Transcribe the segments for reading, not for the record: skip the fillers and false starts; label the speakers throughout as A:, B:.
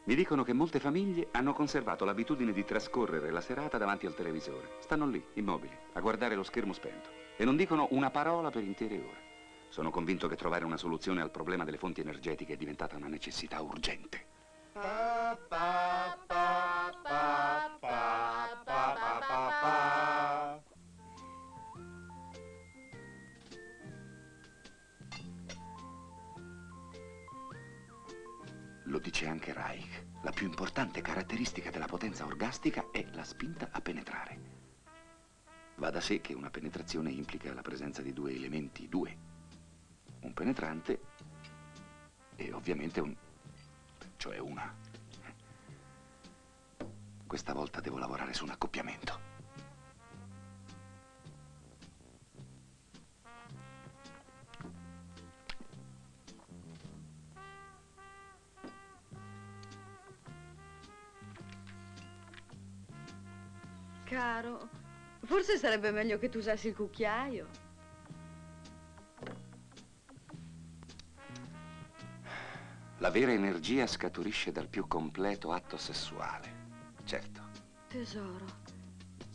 A: Mi dicono che molte famiglie hanno conservato l'abitudine di trascorrere la serata davanti al televisore. Stanno lì, immobili, a guardare lo schermo spento e non dicono una parola per intere ore. Sono convinto che trovare una soluzione al problema delle fonti energetiche è diventata una necessità urgente. Lo dice anche Reich. La più importante caratteristica della potenza orgastica è la spinta a penetrare. Va da sé che una penetrazione implica la presenza di due elementi, un penetrante e ovviamente cioè una. Questa volta devo lavorare su un accoppiamento.
B: Caro, forse sarebbe meglio che tu usassi il cucchiaio.
A: La vera energia scaturisce dal più completo atto sessuale. Certo.
B: Tesoro,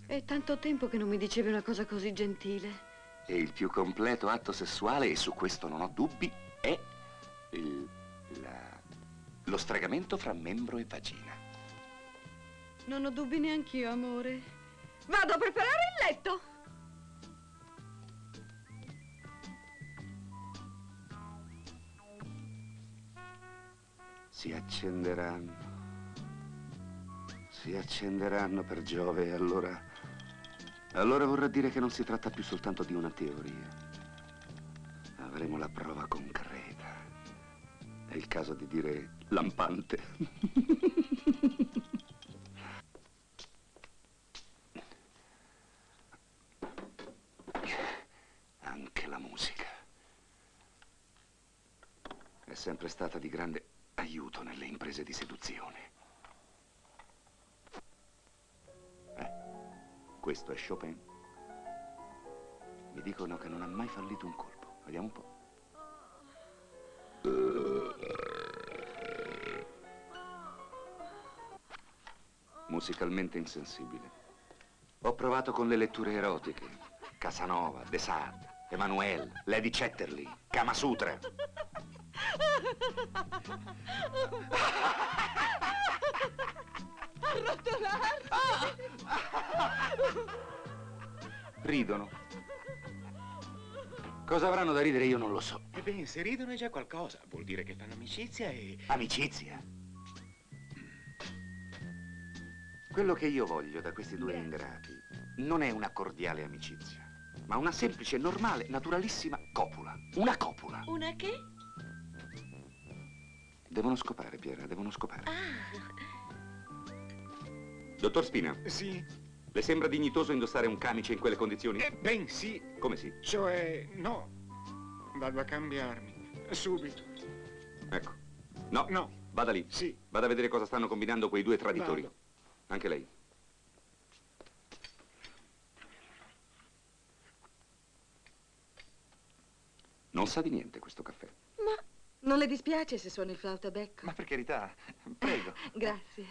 B: è tanto tempo che non mi dicevi una cosa così gentile.
A: E il più completo atto sessuale, e su questo non ho dubbi, è lo stregamento fra membro e vagina.
B: Non ho dubbi neanch'io, amore. Vado a preparare il letto!
A: Si accenderanno per Giove, e allora vorrà dire che non si tratta più soltanto di una teoria. Avremo la prova concreta. È il caso di dire lampante. Anche la musica è sempre stata di grande aiuto nelle imprese di seduzione. Questo è Chopin. Mi dicono che non ha mai fallito un colpo. Vediamo un po'. Musicalmente insensibile. Ho provato con le letture erotiche. Casanova, De Sade, Emanuele, Lady Chatterley, Kama Sutra. Ridono. Cosa avranno da ridere io non lo so.
C: Ebbene, se ridono è già qualcosa. Vuol dire che fanno amicizia e...
A: Amicizia? Quello che io voglio da questi due ingrati non è una cordiale amicizia, ma una semplice, normale, naturalissima copula. Una copula.
B: Una che?
A: Devono scopare, Piera, devono scopare.
B: Ah.
A: Dottor Spina.
C: Sì?
A: Le sembra dignitoso indossare un camice in quelle condizioni?
C: Ben sì.
A: Come sì?
C: Cioè, no. Vado a cambiarmi. Subito.
A: Ecco. No.
C: No.
A: Vada lì.
C: Sì.
A: Vada a vedere cosa stanno combinando quei due traditori.
C: Vado.
A: Anche lei. Non sa di niente questo caffè.
B: Ma non le dispiace se suona il flauto a becco?
D: Ma per carità, prego.
B: Grazie.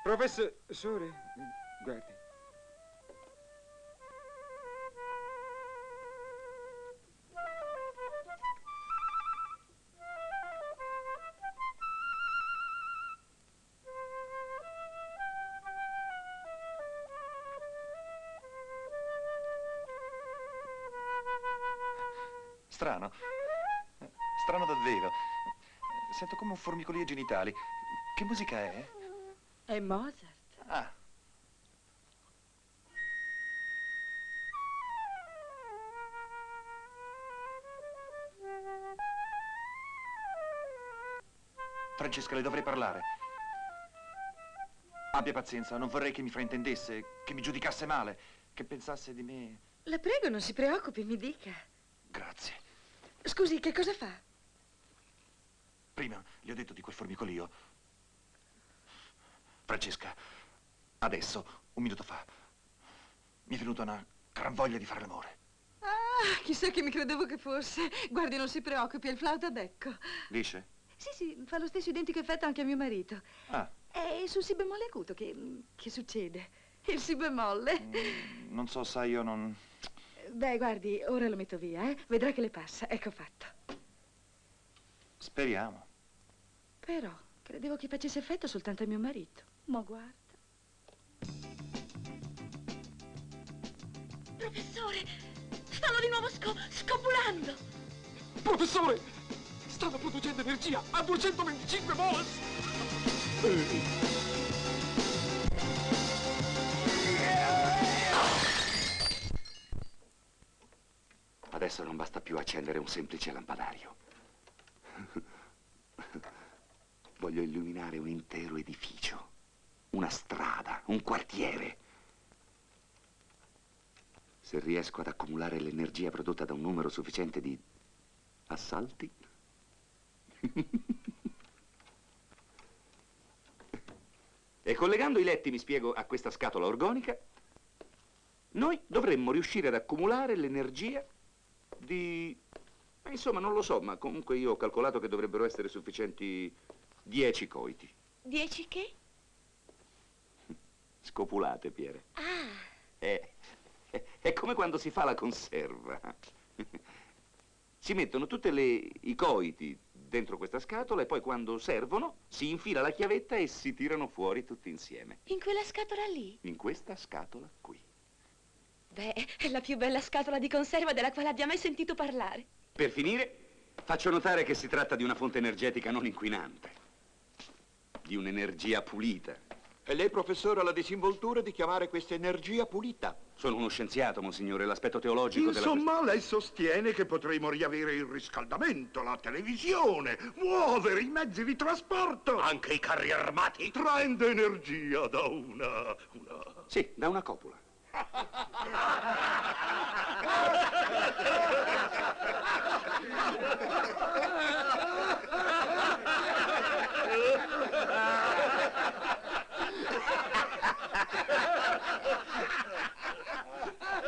C: Professore, guardi.
D: Strano. Strano davvero. Sento come un formicolio ai genitali. Che musica è?
B: È Mozart.
D: Ah. Francesca, le dovrei parlare. Abbia pazienza, non vorrei che mi fraintendesse, che mi giudicasse male, che pensasse di me...
B: La prego, non si preoccupi, mi dica.
D: Grazie.
B: Scusi, che cosa fa?
D: Prima gli ho detto di quel formicolio. Francesca, Adesso, un minuto fa, mi è venuta una gran voglia di fare l'amore.
B: Ah, chissà chi mi credevo che fosse. Guardi, non si preoccupi, è il flauto ad ecco.
D: Lisce?
B: Sì, sì, fa lo stesso identico effetto anche a mio marito.
D: Ah,
B: È sul si bemolle acuto che succede. Il si bemolle.
D: non so, sai, io non...
B: Beh, guardi, ora lo metto via, eh. Vedrà che le passa. Ecco fatto.
D: Speriamo.
B: Però, credevo che facesse effetto soltanto a mio marito. Ma guarda.
E: Professore, stanno di nuovo scopulando.
C: Professore, stanno producendo energia a 225 volts.
A: Adesso non basta più accendere un semplice lampadario. Voglio illuminare un intero edificio, una strada, un quartiere. Se riesco ad accumulare l'energia prodotta da un numero sufficiente di assalti. E collegando i letti, mi spiego, a questa scatola organica, noi dovremmo riuscire ad accumulare l'energia di... insomma, non lo so, ma comunque io ho calcolato che dovrebbero essere sufficienti 10 coiti.
E: 10 che?
A: Scopulate, Piere.
E: Ah,
A: È come quando si fa la conserva. Si mettono tutti i coiti dentro questa scatola e poi quando servono si infila la chiavetta e si tirano fuori tutti insieme.
E: in quella scatola lì?
A: In questa scatola qui.
E: Beh, è la più bella scatola di conserva della quale abbia mai sentito parlare.
A: Per finire, faccio notare che si tratta di una fonte energetica non inquinante, di un'energia pulita.
F: E lei, professore, ha la disinvoltura di chiamare questa energia pulita?
A: Sono uno scienziato, monsignore, l'aspetto teologico della
G: Insomma, lei sostiene che potremo riavere il riscaldamento, la televisione, muovere i mezzi di trasporto.
F: Anche i carri armati?
G: Traendo energia da una...
A: Sì, da una copula.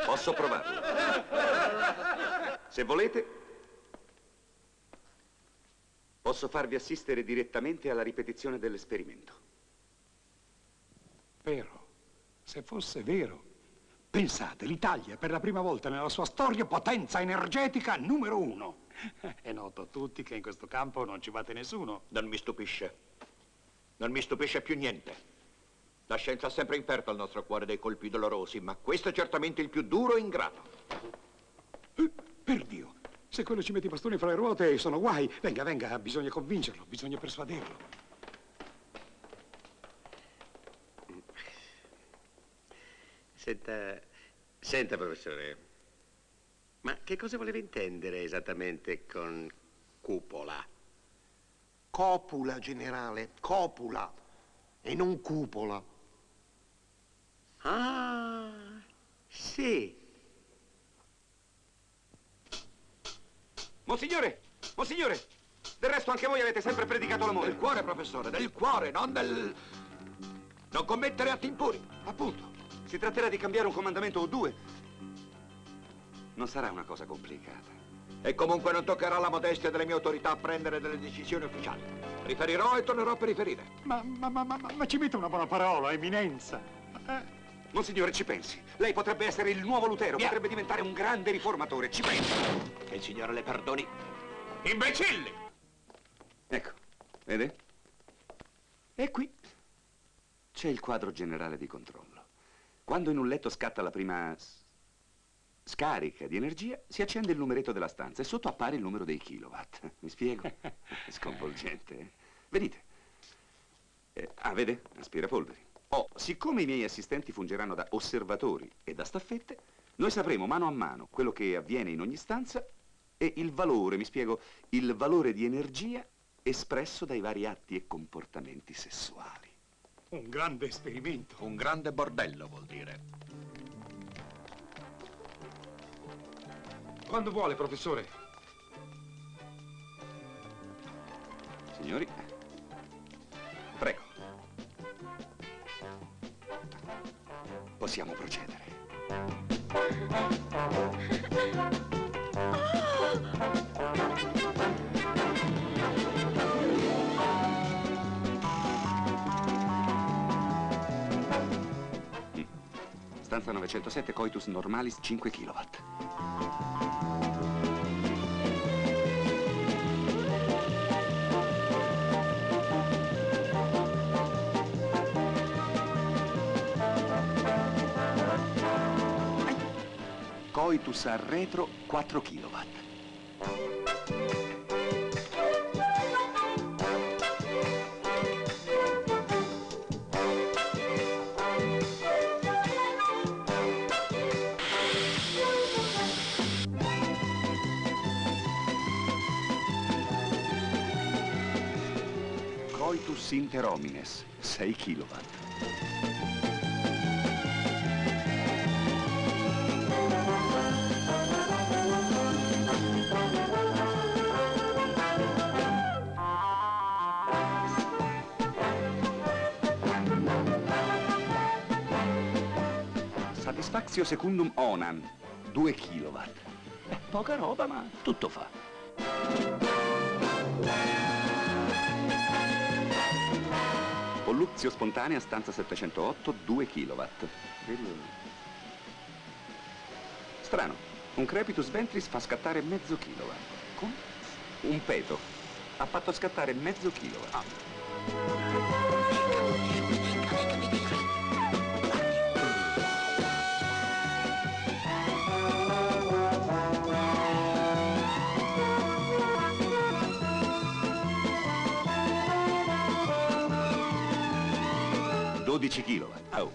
A: Posso provarlo. Se volete, posso farvi assistere direttamente alla ripetizione dell'esperimento.
H: Vero, se fosse vero. Pensate, l'Italia è per la prima volta nella sua storia potenza energetica numero 1. È noto a tutti che in questo campo non ci batte nessuno.
F: Non mi stupisce. Non mi stupisce più niente. La scienza ha sempre inferto al nostro cuore dei colpi dolorosi, ma questo è certamente il più duro e ingrato.
H: Per Dio, se quello ci mette i bastoni fra le ruote sono guai. Venga, venga, bisogna convincerlo, bisogna persuaderlo.
I: Senta, professore, ma che cosa voleva intendere esattamente con cupola?
C: Copula, generale, copula e non cupola.
I: Ah, sì.
A: Monsignore, monsignore, del resto anche voi avete sempre predicato l'amore.
F: Del cuore, professore, del cuore, non del... Non commettere atti impuri.
A: Appunto, si tratterà di cambiare un comandamento o due. Non sarà una cosa complicata.
F: E comunque non toccherà alla modestia delle mie autorità a prendere delle decisioni ufficiali. Riferirò e tornerò per riferire.
H: Ma ci mette una buona parola, eminenza.
A: Monsignore, ci pensi. Lei potrebbe essere il nuovo Lutero, potrebbe diventare un grande riformatore. Ci pensi.
F: Che il Signore le perdoni. Imbecilli!
A: Ecco, vede? E qui c'è il quadro generale di controllo. Quando in un letto scatta la prima scarica di energia, si accende il numeretto della stanza e sotto appare il numero dei kilowatt. Mi spiego? È sconvolgente, eh? Vedete? Vede? Aspirapolveri. Siccome i miei assistenti fungeranno da osservatori e da staffette, noi sapremo mano a mano quello che avviene in ogni stanza e il valore, mi spiego, il valore di energia espresso dai vari atti e comportamenti sessuali.
H: Un grande esperimento.
F: Un grande bordello, vuol dire.
C: Quando vuole, professore.
A: Signori, prego. Possiamo procedere. Stanza 907, coitus normalis 5 kW. Coitus al retro 4 kW. Coitus inter homines 6 kW. Satisfactio secundum onam, 2 kW. Poca roba, ma tutto fa. Polluzio spontanea, stanza 708, 2 kW. Strano, un crepitus ventris fa scattare mezzo kilowatt. Come? Un peto ha fatto scattare mezzo kilowatt. Kilowatt. Oh.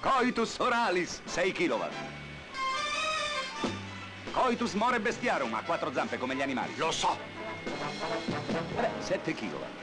A: Coitus oralis, 6 kW. Coitus more bestiarum, ha 4 zampe come gli animali.
G: Lo so.
A: 7 kW.